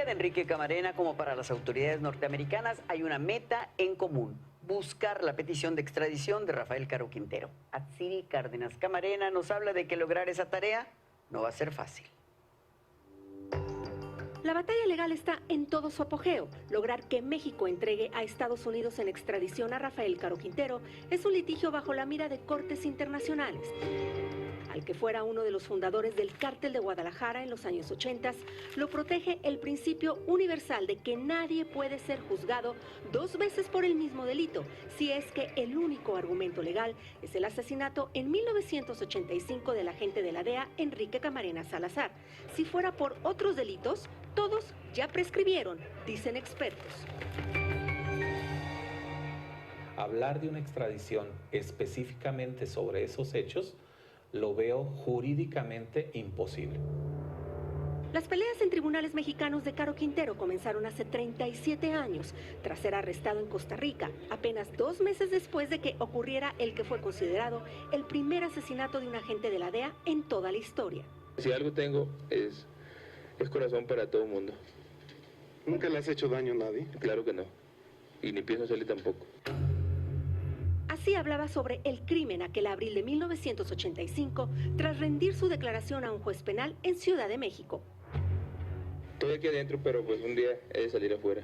Fiscalía de Enrique Camarena como para las autoridades norteamericanas hay una meta en común: buscar la petición de extradición de Rafael Caro Quintero. Atsiri Cárdenas Camarena nos habla de que lograr esa tarea no va a ser fácil. La batalla legal está en todo su apogeo. Lograr que México entregue a Estados Unidos en extradición a Rafael Caro Quintero es un litigio bajo la mira de cortes internacionales. Al que fuera uno de los fundadores del Cártel de Guadalajara en los años 80, lo protege el principio universal de que nadie puede ser juzgado dos veces por el mismo delito, si es que el único argumento legal es el asesinato en 1985 del agente de la DEA, Enrique Camarena Salazar. Si fuera por otros delitos, todos ya prescribieron, dicen expertos. Hablar de una extradición específicamente sobre esos hechos lo veo jurídicamente imposible. Las peleas en tribunales mexicanos de Caro Quintero comenzaron hace 37 años, tras ser arrestado en Costa Rica, apenas 2 meses después de que ocurriera el que fue considerado el primer asesinato de un agente de la DEA en toda la historia. Si algo tengo es corazón para todo el mundo. ¿Nunca le has hecho daño a nadie? Claro que no, y ni pienso hacerle tampoco. Así hablaba sobre el crimen aquel abril de 1985, tras rendir su declaración a un juez penal en Ciudad de México. Estoy aquí adentro, pero pues un día he de salir afuera.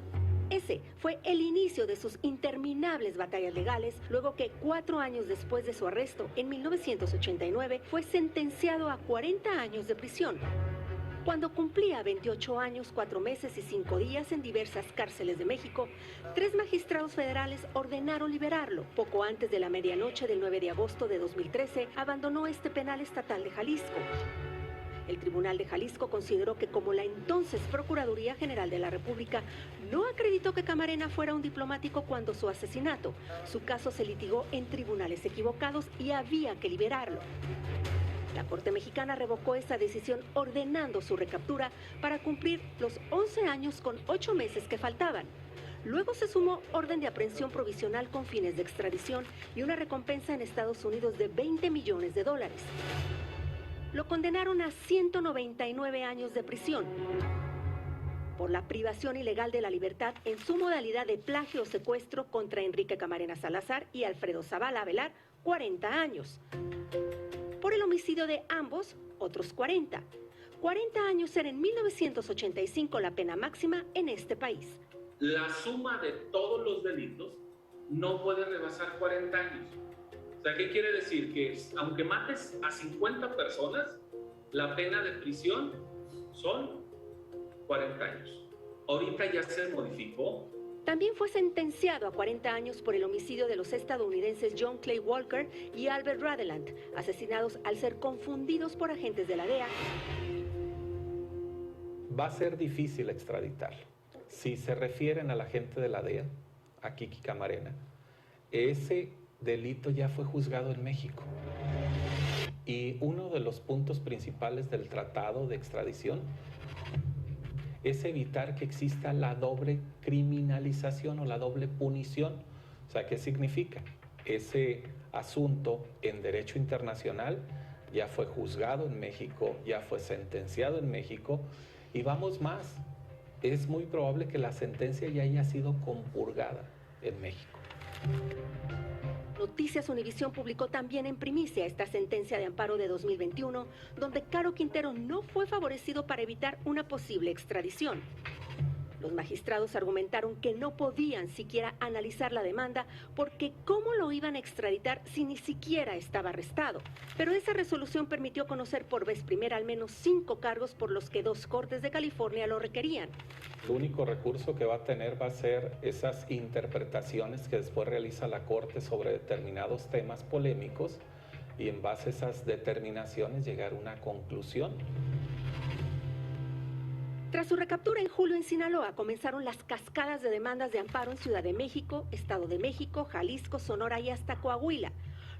Ese fue el inicio de sus interminables batallas legales, luego que 4 años después de su arresto, en 1989, fue sentenciado a 40 años de prisión. Cuando cumplía 28 años, 4 meses y 5 días en diversas cárceles de México, 3 magistrados federales ordenaron liberarlo. Poco antes de la medianoche del 9 de agosto de 2013, abandonó este penal estatal de Jalisco. El Tribunal de Jalisco consideró que como la entonces Procuraduría General de la República no acreditó que Camarena fuera un diplomático cuando su asesinato, su caso se litigó en tribunales equivocados y había que liberarlo. La Corte Mexicana revocó esa decisión ordenando su recaptura para cumplir los 11 años con 8 meses que faltaban. Luego se sumó orden de aprehensión provisional con fines de extradición y una recompensa en Estados Unidos de $20 millones. Lo condenaron a 199 años de prisión por la privación ilegal de la libertad en su modalidad de plagio o secuestro contra Enrique Camarena Salazar y Alfredo Zavala Avelar, 40 años. Por el homicidio de ambos, otros 40. 40 años era en 1985 la pena máxima en este país. La suma de todos los delitos no puede rebasar 40 años. O sea, ¿qué quiere decir? Que aunque mates a 50 personas, la pena de prisión son 40 años. Ahorita ya se modificó. También fue sentenciado a 40 años por el homicidio de los estadounidenses John Clay Walker y Albert Radeland, asesinados al ser confundidos por agentes de la DEA. Va a ser difícil extraditarlo. Si se refieren a la gente de la DEA, a Kiki Camarena, ese delito ya fue juzgado en México. Y uno de los puntos principales del tratado de extradición es evitar que exista la doble criminalización o la doble punición. O sea, ¿qué significa? Ese asunto en derecho internacional ya fue juzgado en México, ya fue sentenciado en México, y vamos más, es muy probable que la sentencia ya haya sido compurgada en México. Noticias Univisión publicó también en primicia esta sentencia de amparo de 2021, donde Caro Quintero no fue favorecido para evitar una posible extradición. Los magistrados argumentaron que no podían siquiera analizar la demanda porque ¿cómo lo iban a extraditar si ni siquiera estaba arrestado? Pero esa resolución permitió conocer por vez primera al menos 5 cargos por los que 2 cortes de California lo requerían. El único recurso que va a tener va a ser esas interpretaciones que después realiza la Corte sobre determinados temas polémicos y en base a esas determinaciones llegar a una conclusión. Tras su recaptura en julio en Sinaloa, comenzaron las cascadas de demandas de amparo en Ciudad de México, Estado de México, Jalisco, Sonora y hasta Coahuila.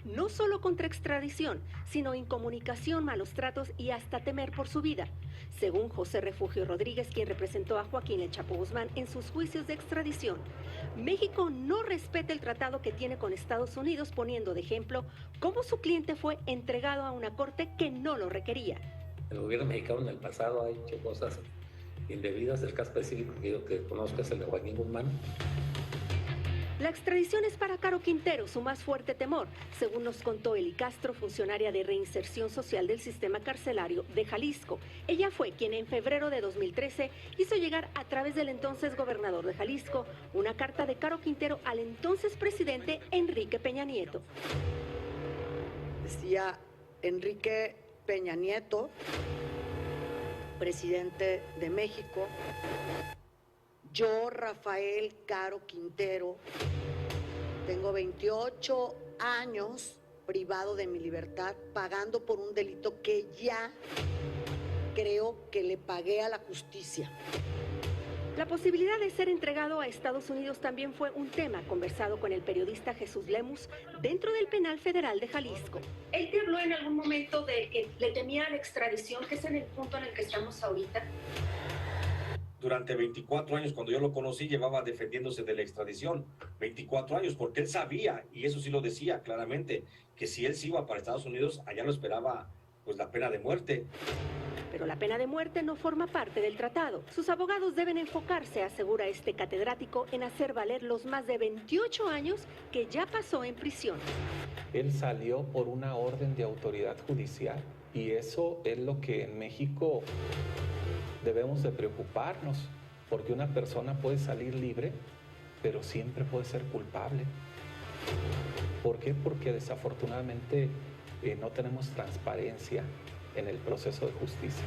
No solo contra extradición, sino incomunicación, malos tratos y hasta temer por su vida. Según José Refugio Rodríguez, quien representó a Joaquín El Chapo Guzmán en sus juicios de extradición, México no respeta el tratado que tiene con Estados Unidos, poniendo de ejemplo cómo su cliente fue entregado a una corte que no lo requería. El gobierno mexicano en el pasado ha hecho cosas indebidas. El caso específico que yo que conozco es el de Joaquín Guzmán. La extradición es para Caro Quintero su más fuerte temor, según nos contó Eli Castro, funcionaria de reinserción social del sistema carcelario de Jalisco. Ella fue quien en febrero de 2013 hizo llegar a través del entonces gobernador de Jalisco una carta de Caro Quintero al entonces presidente Enrique Peña Nieto. Decía Enrique Peña Nieto, presidente de México: yo, Rafael Caro Quintero, tengo 28 años privado de mi libertad, pagando por un delito que ya creo que le pagué a la justicia. La posibilidad de ser entregado a Estados Unidos también fue un tema conversado con el periodista Jesús Lemus dentro del Penal Federal de Jalisco. ¿Él te habló en algún momento de que le temía la extradición, que es en el punto en el que estamos ahorita? Durante 24 años, cuando yo lo conocí, llevaba defendiéndose de la extradición. 24 años, porque él sabía, y eso sí lo decía claramente, que si él se iba para Estados Unidos, allá lo esperaba pues la pena de muerte. Pero la pena de muerte no forma parte del tratado. Sus abogados deben enfocarse, asegura este catedrático, en hacer valer los más de 28 años que ya pasó en prisión. Él salió por una orden de autoridad judicial y eso es lo que en México debemos de preocuparnos, porque una persona puede salir libre, pero siempre puede ser culpable. ¿Por qué? Porque desafortunadamente no tenemos transparencia en el proceso de justicia.